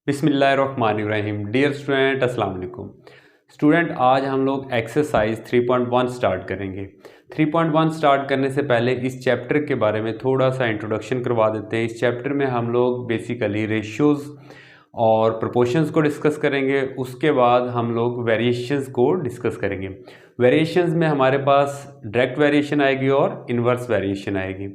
बिस्मिल्लाहिर्रहमानिर्रहीम। Dear student, अस्सलाम वालेकुम। स्टूडेंट, आज हम लोग एक्सरसाइज 3.1 स्टार्ट करेंगे। 3.1 स्टार्ट करने से पहले इस चैप्टर के बारे में थोड़ा सा इंट्रोडक्शन करवा देते हैं। इस चैप्टर में हम लोग बेसिकली रेशियोज़ और प्रोपोर्शंस को डिस्कस करेंगे। उसके बाद हम लोग वेरिएशंस को डिस्कस करेंगे। वेरिएशंस में हमारे पास डायरेक्ट वेरिएशन आएगी और इन्वर्स वेरिएशन आएगी।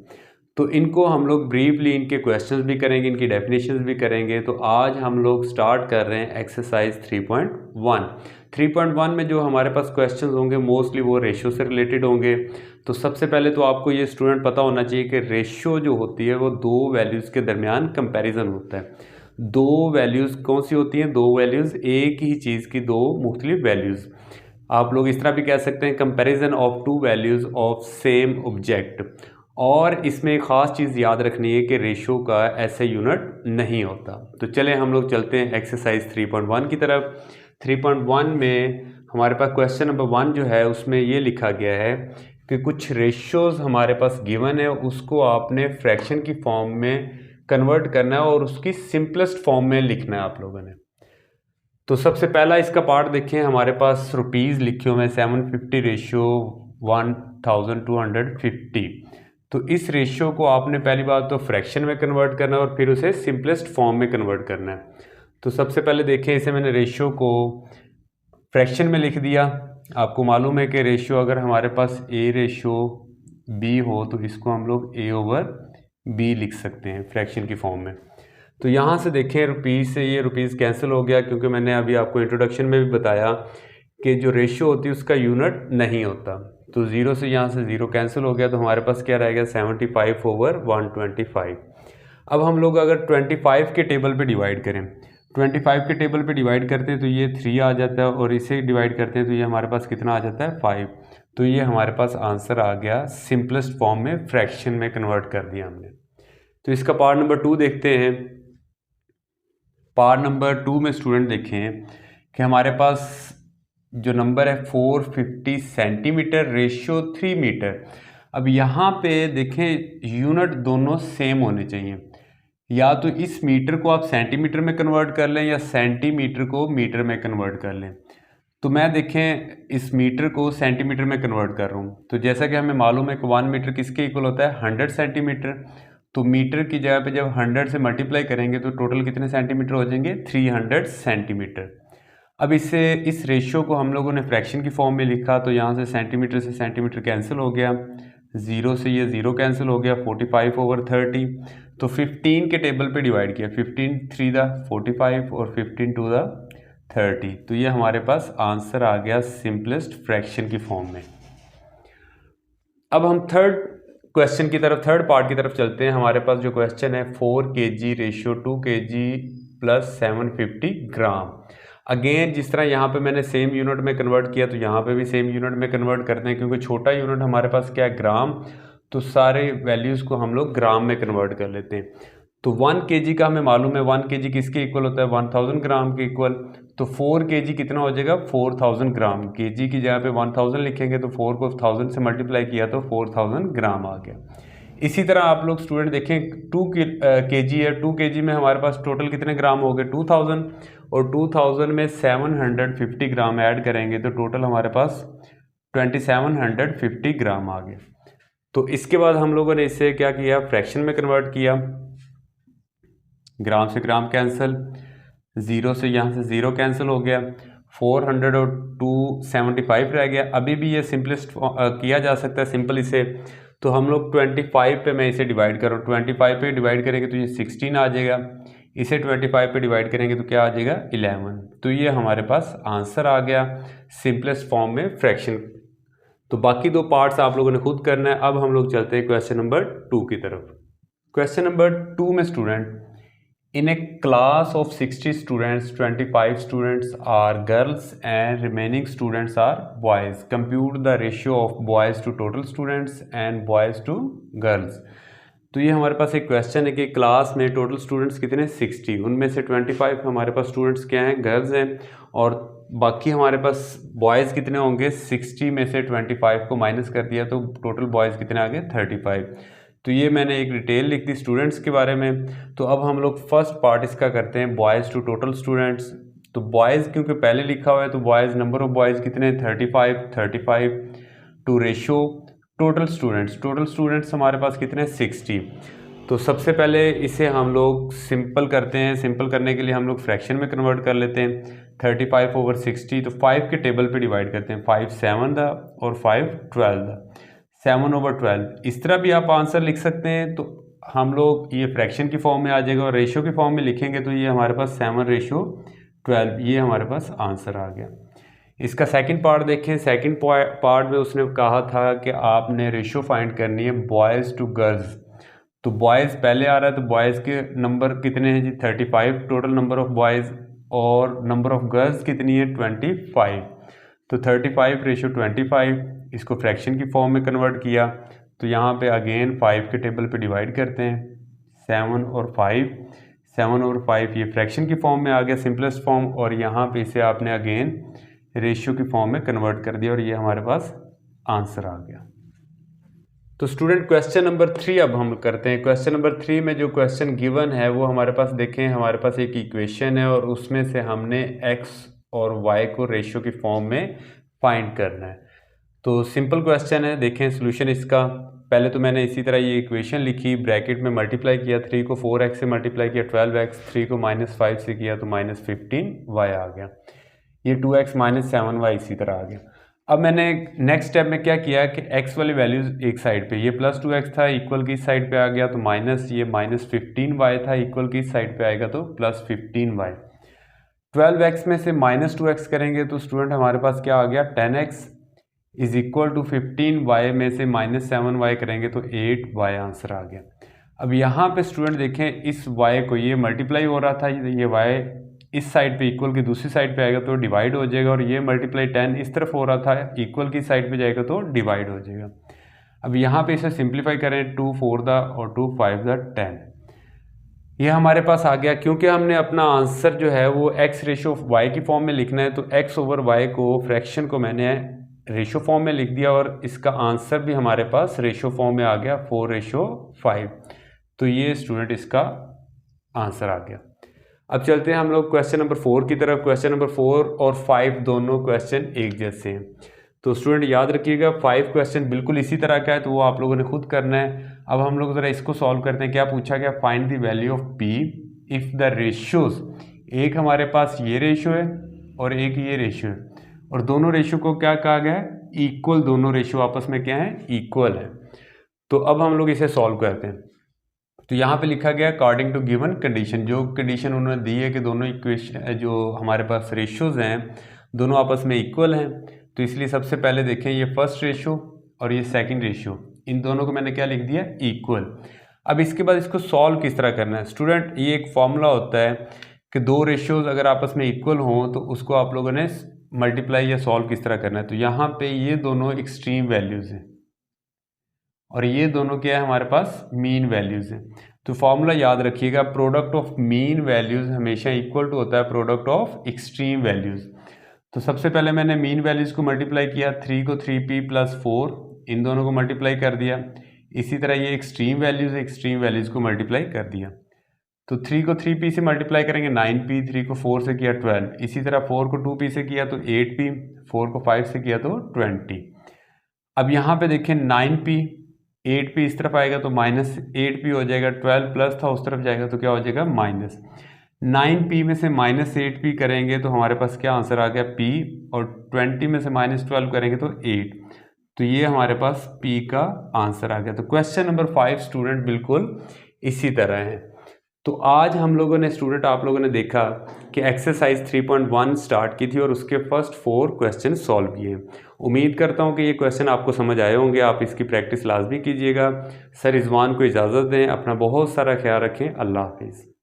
तो इनको हम लोग ब्रीफली इनके क्वेश्चंस भी करेंगे, इनकी डेफिनेशंस भी करेंगे। तो आज हम लोग स्टार्ट कर रहे हैं एक्सरसाइज 3.1। 3.1 में जो हमारे पास क्वेश्चंस होंगे मोस्टली वो रेशियो से रिलेटेड होंगे। तो सबसे पहले तो आपको ये स्टूडेंट पता होना चाहिए कि रेशियो जो होती है वो दो वैल्यूज़ के दरमियान कंपैरिजन होता है। दो वैल्यूज़ कौन सी होती हैं? दो वैल्यूज़ एक ही चीज़ की दो मुख्तलिफ वैल्यूज़। आप लोग इस तरह भी कह सकते हैं comparison of two values of same object. और इसमें एक ख़ास चीज़ याद रखनी है कि रेशो का ऐसे यूनिट नहीं होता। तो चलें हम लोग चलते हैं एक्सरसाइज 3.1 की तरफ। 3.1 में हमारे पास क्वेश्चन नंबर 1 जो है उसमें ये लिखा गया है कि कुछ रेशोज़ हमारे पास गिवन है, उसको आपने फ्रैक्शन की फॉर्म में कन्वर्ट करना है और उसकी सिंपलेस्ट फॉर्म में लिखना है आप लोगों ने। तो सबसे पहला इसका पार्ट देखें, हमारे पास रुपीज़ लिखे हुए हैं 750 रेशियो 1250। तो इस रेशियो को आपने पहली बात तो फ्रैक्शन में कन्वर्ट करना है और फिर उसे सिंपलेस्ट फॉर्म में कन्वर्ट करना है। तो सबसे पहले देखें, इसे मैंने रेशियो को फ्रैक्शन में लिख दिया। आपको मालूम है कि रेशियो अगर हमारे पास ए रेशियो बी हो तो इसको हम लोग ए ओवर बी लिख सकते हैं फ्रैक्शन की फॉर्म में। तो यहाँ से देखें रुपीज़ से ये रुपीज़ कैंसिल हो गया, क्योंकि मैंने अभी आपको इंट्रोडक्शन में भी बताया कि जो रेशियो होती है उसका यूनिट नहीं होता। तो ज़ीरो से यहाँ से ज़ीरो कैंसिल हो गया, तो हमारे पास क्या रहेगा 75 ओवर 125। अब हम लोग अगर 25 के टेबल पे डिवाइड करें, 25 के टेबल पे डिवाइड करते हैं तो ये 3 आ जाता है और इसे डिवाइड करते हैं तो ये हमारे पास कितना आ जाता है 5। तो ये हमारे पास आंसर आ गया, सिंपलेस्ट फॉर्म में फ्रैक्शन में कन्वर्ट कर दिया हमने। तो इसका पार्ट नंबर 2 देखते हैं। पार्ट नंबर 2 में स्टूडेंट देखें कि हमारे पास जो नंबर है 450 सेंटीमीटर रेशियो 3 मीटर। अब यहाँ पे देखें यूनिट दोनों सेम होने चाहिए, या तो इस मीटर को आप सेंटीमीटर में कन्वर्ट कर लें या सेंटीमीटर को मीटर में कन्वर्ट कर लें। तो मैं देखें इस मीटर को सेंटीमीटर में कन्वर्ट कर रहा हूँ। तो जैसा कि हमें मालूम है कि 1 मीटर किसके इक्वल होता है 100 सेंटीमीटर। तो मीटर की जगह पे जब 100 से मल्टीप्लाई करेंगे तो टोटल कितने सेंटीमीटर हो जाएंगे 300 सेंटीमीटर। अब इससे इस रेशियो को हम लोगों ने फ्रैक्शन की फॉर्म में लिखा, तो यहाँ से सेंटीमीटर कैंसिल हो गया, ज़ीरो से ये ज़ीरो कैंसिल हो गया, 45 ओवर 30। तो 15 के टेबल पे डिवाइड किया, 15 3 दा 45 और 15 2 दा 30। तो ये हमारे पास आंसर आ गया सिंपलेस्ट फ्रैक्शन की फॉर्म में। अब हम थर्ड क्वेश्चन की तरफ, थर्ड पार्ट की तरफ चलते हैं। हमारे पास जो क्वेश्चन है 4 kg रेशियो 2 kg प्लस 750 ग्राम। अगेन जिस तरह यहाँ पे मैंने सेम यूनिट में कन्वर्ट किया तो यहाँ पे भी सेम यूनिट में कन्वर्ट करते हैं, क्योंकि छोटा यूनिट हमारे पास क्या है ग्राम। तो सारे वैल्यूज़ को हम लोग ग्राम में कन्वर्ट कर लेते हैं। तो 1 kg का हमें मालूम है 1 kg किसके इक्वल होता है 1000 ग्राम के इक्वल। तो 4 kg कितना हो जाएगा 4000 ग्राम। kg की जगह पे 1000 लिखेंगे तो 4 को 1000 से मल्टीप्लाई किया तो 4000 ग्राम आ गया। इसी तरह आप लोग स्टूडेंट देखें 2 kg है, 2 kg में हमारे पास टोटल कितने ग्राम हो गए 2000, और 2000 में 750 ग्राम ऐड करेंगे तो टोटल हमारे पास 2750 ग्राम आ गए। तो इसके बाद हम लोगों ने इसे क्या किया फ्रैक्शन में कन्वर्ट किया, ग्राम से ग्राम कैंसिल, ज़ीरो से यहाँ से ज़ीरो कैंसिल हो गया, 400 और 275 रह गया। अभी भी ये सिंपलेस्ट किया जा सकता है सिंपल इसे। तो हम लोग 25 पे मैं इसे डिवाइड कर रहा हूँ, 25 पे डिवाइड करेंगे तो ये 16 आ जाएगा, इसे 25 पे डिवाइड करेंगे तो क्या आ जाएगा 11। तो ये हमारे पास आंसर आ गया सिंपलेस्ट फॉर्म में फ्रैक्शन। तो बाकी दो पार्ट्स आप लोगों ने खुद करना है। अब हम लोग चलते हैं क्वेश्चन नंबर 2 की तरफ। क्वेश्चन नंबर 2 में student, in a class of 60 students 25 students are girls and remaining students are boys. Compute the ratio of boys to total students and boys to girls. तो ये हमारे पास एक क्वेश्चन है कि class में टोटल स्टूडेंट्स कितने 60, उनमें से 25 हमारे पास स्टूडेंट्स क्या हैं गर्ल्स हैं, और बाकी हमारे पास बॉयज़ कितने होंगे 60 में से 25 को माइनस कर दिया तो टोटल बॉयज़ कितने आ गए 35। तो ये मैंने एक डिटेल लिख दी स्टूडेंट्स के बारे में। तो अब हम लोग फर्स्ट पार्ट इसका करते हैं, बॉयज़ टू टोटल स्टूडेंट्स। तो बॉयज़ क्योंकि पहले लिखा हुआ है तो बॉयज़ नंबर ऑफ बॉयज़ कितने हैं 35 टू रेशो टोटल स्टूडेंट्स हमारे पास कितने हैं 60। तो सबसे पहले इसे हम लोग सिंपल करते हैं। सिंपल करने के लिए हम लोग फ्रैक्शन में कन्वर्ट कर लेते हैं 35/60। तो 5 के टेबल पे डिवाइड करते हैं, 5 7 दा और 5 12 दा, 7/12। इस तरह भी आप आंसर लिख सकते हैं। तो हम लोग ये फ्रैक्शन की फॉर्म में आ जाएगा और रेशो की फॉर्म में लिखेंगे तो ये हमारे पास 7/12 ये हमारे पास आंसर आ गया। इसका सेकंड पार्ट देखें। सेकंड पार्ट में उसने कहा था कि आपने रेशो फाइंड करनी है बॉयज़ टू गर्ल्स। तो बॉयज़ पहले आ रहा है तो बॉयज़ के नंबर कितने हैं जी 35 टोटल नंबर ऑफ बॉयज़, और नंबर ऑफ गर्ल्स कितनी है 25। तो 35/25 इसको फ्रैक्शन की फॉर्म में कन्वर्ट किया। तो यहाँ पे अगेन 5 के टेबल पे डिवाइड करते हैं, 7 और 5 ये फ्रैक्शन की फॉर्म में आ गया सिंपलेस्ट फॉर्म, और यहाँ पे इसे आपने अगेन रेशियो की फॉर्म में कन्वर्ट कर दिया और ये हमारे पास आंसर आ गया। तो स्टूडेंट क्वेश्चन नंबर 3 अब हम करते हैं। क्वेश्चन नंबर 3 में जो क्वेश्चन गिवन है वो हमारे पास देखें, हमारे पास एक इक्वेशन है और उसमें से हमने x और y को रेशियो की फॉर्म में फाइंड करना है। तो सिंपल क्वेश्चन है, देखें सोल्यूशन इसका। पहले तो मैंने इसी तरह ये इक्वेशन लिखी, ब्रैकेट में मल्टीप्लाई किया, 3 को 4x से मल्टीप्लाई किया 12x, 3 को -5 से किया तो -15y आ गया, ये 2x -7y इसी तरह आ गया। अब मैंने नेक्स्ट स्टेप में क्या किया कि x वाली वैल्यूज एक साइड पे, ये +2x था इक्वल की इस साइड पे आ गया, तो माइनस ये -15y था इक्वल की इस साइड पे आएगा तो +15y। 12x में से -2x करेंगे तो स्टूडेंट हमारे पास क्या आ गया 10x is equal to 15y में से -7y करेंगे तो 8y आंसर आ गया। अब यहाँ पे स्टूडेंट देखें इस y को, ये मल्टीप्लाई हो रहा था, ये y इस साइड पे इक्वल की दूसरी साइड पे आएगा तो डिवाइड हो जाएगा, और ये मल्टीप्लाई 10 इस तरफ हो रहा था इक्वल की साइड पे जाएगा तो डिवाइड हो जाएगा। अब यहाँ पे इसे सिंप्लीफाई करें 2 4 दा और 2 5 दा 10, ये हमारे पास आ गया। क्योंकि हमने अपना आंसर जो है वो x रेशो y की फॉर्म में लिखना है तो x ओवर y को फ्रैक्शन को मैंने रेशो फॉर्म में लिख दिया और इसका आंसर भी हमारे पास रेशो फॉर्म में आ गया 4/5। तो ये स्टूडेंट इसका आंसर आ गया। अब चलते हैं हम लोग क्वेश्चन नंबर 4 की तरफ। क्वेश्चन नंबर 4 और 5 दोनों क्वेश्चन एक जैसे हैं। तो स्टूडेंट याद रखिएगा 5 क्वेश्चन बिल्कुल इसी तरह का है तो वो आप लोगों ने खुद करना है। अब हम लोग ज़रा इसको सॉल्व करते हैं। क्या पूछा गया, find the value of p if the ratios, एक हमारे पास ये रेशियो है और एक ये रेशियो है, और दोनों रेशियो को क्या कहा गया है इक्वल, दोनों रेशियो आपस में क्या है इक्वल है। तो अब हम लोग इसे सॉल्व करते हैं। तो यहाँ पे लिखा गया अकॉर्डिंग टू गिवन कंडीशन, जो कंडीशन उन्होंने दी है कि दोनों इक्वेशन जो हमारे पास रेशियोज हैं दोनों आपस में इक्वल हैं। तो इसलिए सबसे पहले देखें ये फर्स्ट रेशियो और ये सेकंड रेशियो, इन दोनों को मैंने क्या लिख दिया इक्वल। अब इसके बाद इसको सॉल्व किस तरह करना है स्टूडेंट, ये एक फॉर्मूला होता है कि दो रेशियोज अगर आपस में इक्वल हों तो उसको आप लोगों ने मल्टीप्लाई या सॉल्व किस तरह करना है। तो यहाँ पे ये दोनों एक्सट्रीम वैल्यूज़ हैं और ये दोनों क्या है हमारे पास मीन वैल्यूज़ हैं। तो फॉर्मूला याद रखिएगा, प्रोडक्ट ऑफ मीन वैल्यूज़ हमेशा इक्वल टू होता है प्रोडक्ट ऑफ एक्सट्रीम वैल्यूज़। तो सबसे पहले मैंने मीन वैल्यूज़ को मल्टीप्लाई किया, 3 को 3p + 4 इन दोनों को मल्टीप्लाई कर दिया। इसी तरह ये एक्सट्रीम वैल्यूज़, एक्सट्रीम वैल्यूज़ को मल्टीप्लाई कर दिया। तो 3 को 3p से मल्टीप्लाई करेंगे 9p, 3 को 4 से किया 12, इसी तरह 4 को 2p से किया तो 8p, 4 को 5 से किया तो 20। अब यहाँ पे देखें 9p 8p इस तरफ आएगा तो -8p हो जाएगा, 12 प्लस था उस तरफ जाएगा तो क्या हो जाएगा माइनस। 9p में से -8p करेंगे तो हमारे पास क्या आंसर आ गया p, और 20 में से -12 करेंगे तो 8, तो ये हमारे पास p का आंसर आ गया। तो क्वेश्चन नंबर 5 स्टूडेंट बिल्कुल इसी तरह है। तो आज हम लोगों ने स्टूडेंट आप लोगों ने देखा कि एक्सरसाइज 3.1 स्टार्ट की थी और उसके फर्स्ट 4 क्वेश्चन सॉल्व किए। उम्मीद करता हूं कि ये क्वेश्चन आपको समझ आए होंगे, आप इसकी प्रैक्टिस लाजमी कीजिएगा। सर रिजवान को इजाज़त दें, अपना बहुत सारा ख्याल रखें, अल्लाह हाफिज़।